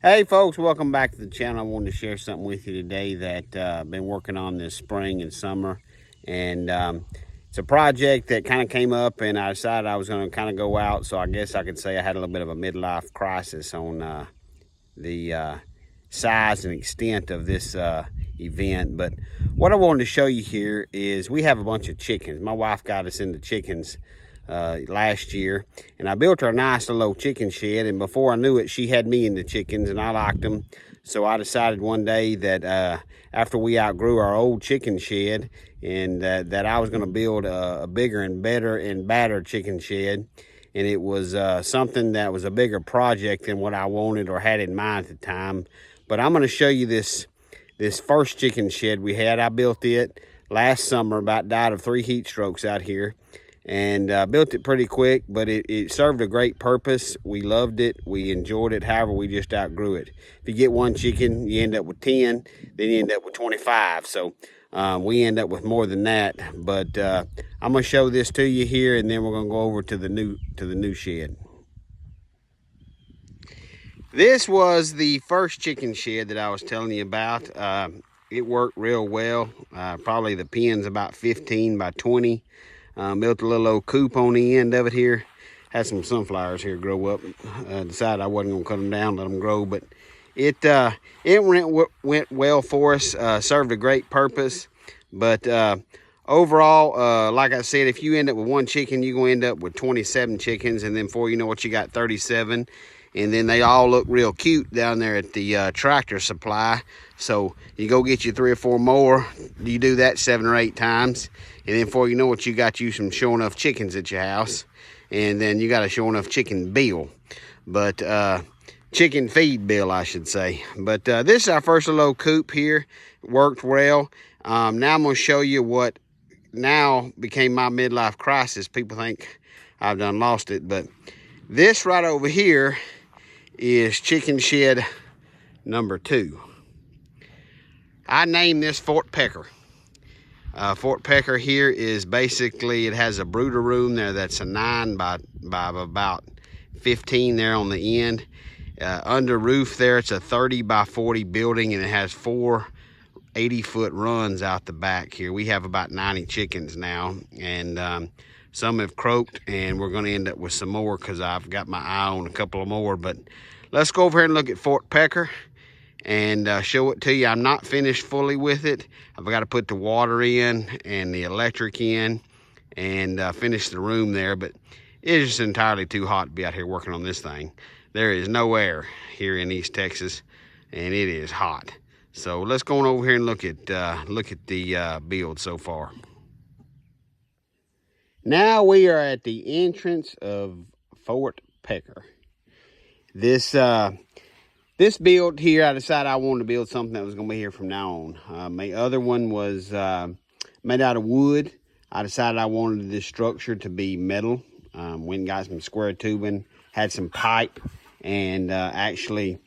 Hey folks, welcome back to the channel. I wanted to share something with you today that I've been working on this spring and summer. And it's a project that kind of came up and I decided I was going to kind of go out. So I guess I could say I had a little bit of a midlife crisis on the size and extent of this event. But what I wanted to show you here is we have a bunch of chickens. My wife got us into chickens last year, and I built her a nice little chicken shed, and before I knew it, she had me into chickens, and I liked them. So I decided one day that after we outgrew our old chicken shed, and that I was going to build a bigger and better and badder chicken shed. And it was something that was a bigger project than what I wanted or had in mind at the time. But I'm going to show you this first chicken shed we had. I built it last summer, about died of 3 heat strokes out here, and built it pretty quick, but it served a great purpose. We loved it, we enjoyed it. However, we just outgrew it. If you get one chicken, you end up with 10, then you end up with 25. So we end up with more than that. But I'm gonna show this to you here, and then we're gonna go over to the new shed. This was the first chicken shed that I was telling you about. It worked real well. Probably the pen's about 15 by 20. Built a little old coop on the end of it here. Had some sunflowers here grow up. Decided I wasn't gonna cut them down, let them grow, but it went well for us. Served a great purpose. But overall, like I said, if you end up with one chicken, you're gonna end up with 27 chickens, and then before you know what, you got 37. And then they all look real cute down there at the Tractor Supply. So you go get you 3 or 4 more. You do that 7 or 8 times, and then before you know it, you got you some sure enough chickens at your house. And then you got a sure enough chicken bill, but chicken feed bill, I should say. But this is our first little coop here. Worked well. Now I'm gonna show you what now became my midlife crisis. People think I've done lost it, but this right over here is chicken shed number 2. I named this Fort Pecker. Fort Pecker here is basically, it has a brooder room there that's a 9 by about 15 there on the end. Under roof there, it's a 30 by 40 building, and it has 4 80-foot runs out the back here. We have about 90 chickens now, and some have croaked, and we're going to end up with some more because I've got my eye on a couple of more. But let's go over here and look at Fort Pecker and show it to you. I'm not finished fully with it. I've got to put the water in and the electric in and finish the room there, but it's just entirely too hot to be out here working on this thing. There is no air here in East Texas, and it is hot. So let's go on over here and look at the build so far. Now we are at the entrance of Fort Pecker. This build here, I decided I wanted to build something that was going to be here from now on. My other one was made out of wood. I decided I wanted this structure to be metal. Went and got some square tubing, had some pipe, and actually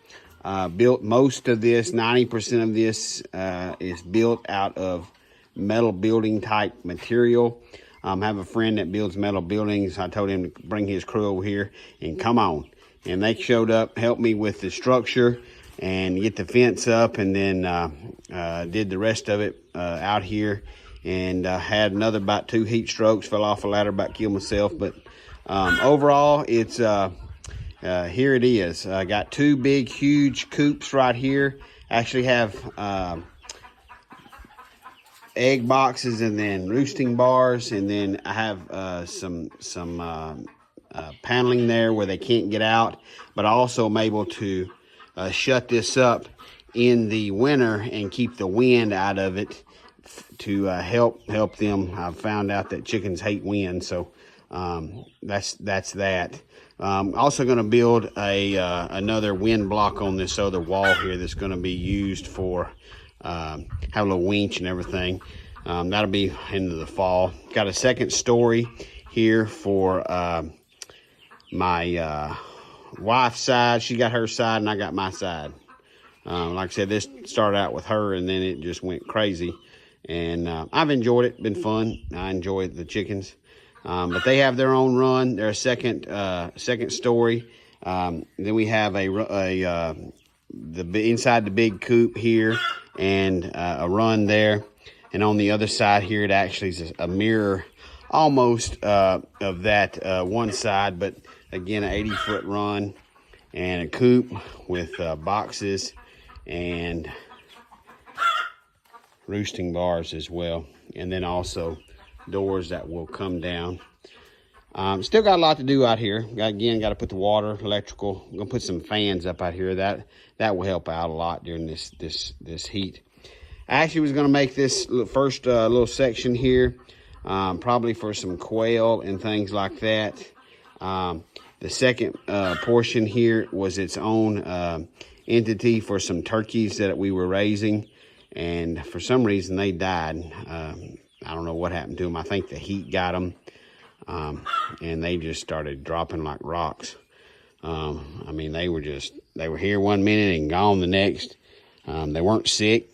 built most of this. 90% of this is built out of metal building type material. I have a friend that builds metal buildings. I told him to bring his crew over here and come on. And they showed up, helped me with the structure and get the fence up, and then did the rest of it out here. And had another about 2 heat strokes, fell off a ladder, about killed myself. But overall, it's here it is. I got 2 big, huge coops right here. Actually have egg boxes and then roosting bars, and then I have some paneling there where they can't get out, but I also am able to shut this up in the winter and keep the wind out of it to help them. I've found out that chickens hate wind, so that's that. Also going to build another wind block on this other wall here that's going to be used for have a little winch and everything. That'll be into the fall. Got a second story here for my wife's side. She got her side and I got my side. Like I said, this started out with her and then it just went crazy. And I've enjoyed it, been fun. I enjoy the chickens. But they have their own run. They're a second story. Then we have a inside the big coop here, and a run there. And on the other side here, it actually is a mirror almost of that one side, but again, an 80-foot run and a coop with boxes and roosting bars as well. And then also doors that will come down. Still got a lot to do out here. Got to put the water, electrical. I'm gonna put some fans up out here. That will help out a lot during this heat. I actually was gonna make this first little section here, probably for some quail and things like that. The second portion here was its own entity for some turkeys that we were raising, and for some reason they died. I don't know what happened to them. I think the heat got them, and they just started dropping like rocks. I mean, they were here one minute and gone the next. They weren't sick,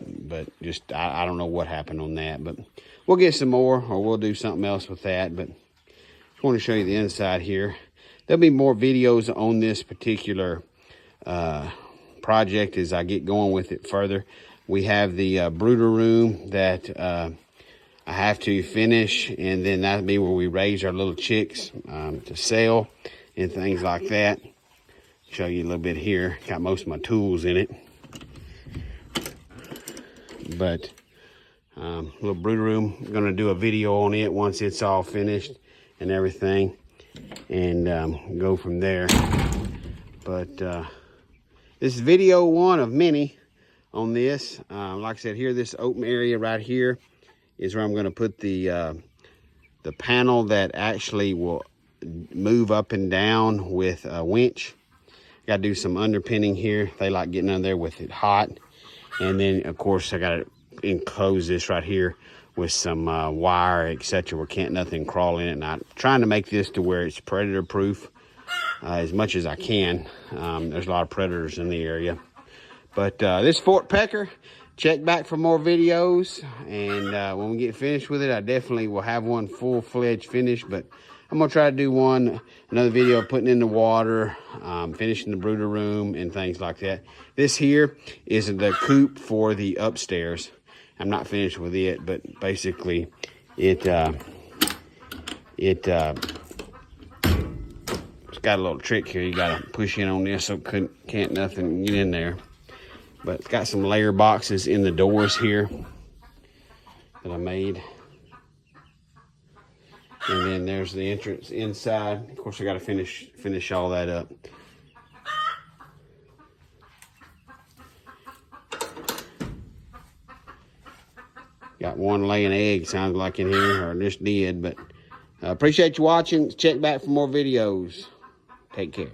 but just I don't know what happened on that. But we'll get some more, or we'll do something else with that. But just want to show you the inside here. There'll be more videos on this particular project as I get going with it further. We have the brooder room that I have to finish, and then that'll be where we raise our little chicks to sell and things like that. Show you a little bit here. Got most of my tools in it. But little brooder room, I'm gonna do a video on it once it's all finished and everything, and go from there. But this is video one of many on this. Like I said, here, this open area right here is where I'm gonna put the panel that actually will move up and down with a winch. Gotta do some underpinning here. They like getting under there with it hot. And then, of course, I got to enclose this right here with some wire, etc., where nothing crawl in it. And I'm trying to make this to where it's predator proof as much as I can. There's a lot of predators in the area. But this Fort Pecker, check back for more videos. And when we get finished with it, I definitely will have one full-fledged finish. But I'm going to try to do another video of putting in the water, finishing the brooder room and things like that. This here is the coop for the upstairs. I'm not finished with it, but basically it's got a little trick here. You got to push in on this so can't nothing get in there. But it's got some layer boxes in the doors here that I made. And then there's the entrance inside. Of course, I got to finish all that up. Got one laying egg, sounds like, in here, or just did. But appreciate you watching. Check back for more videos. Take care.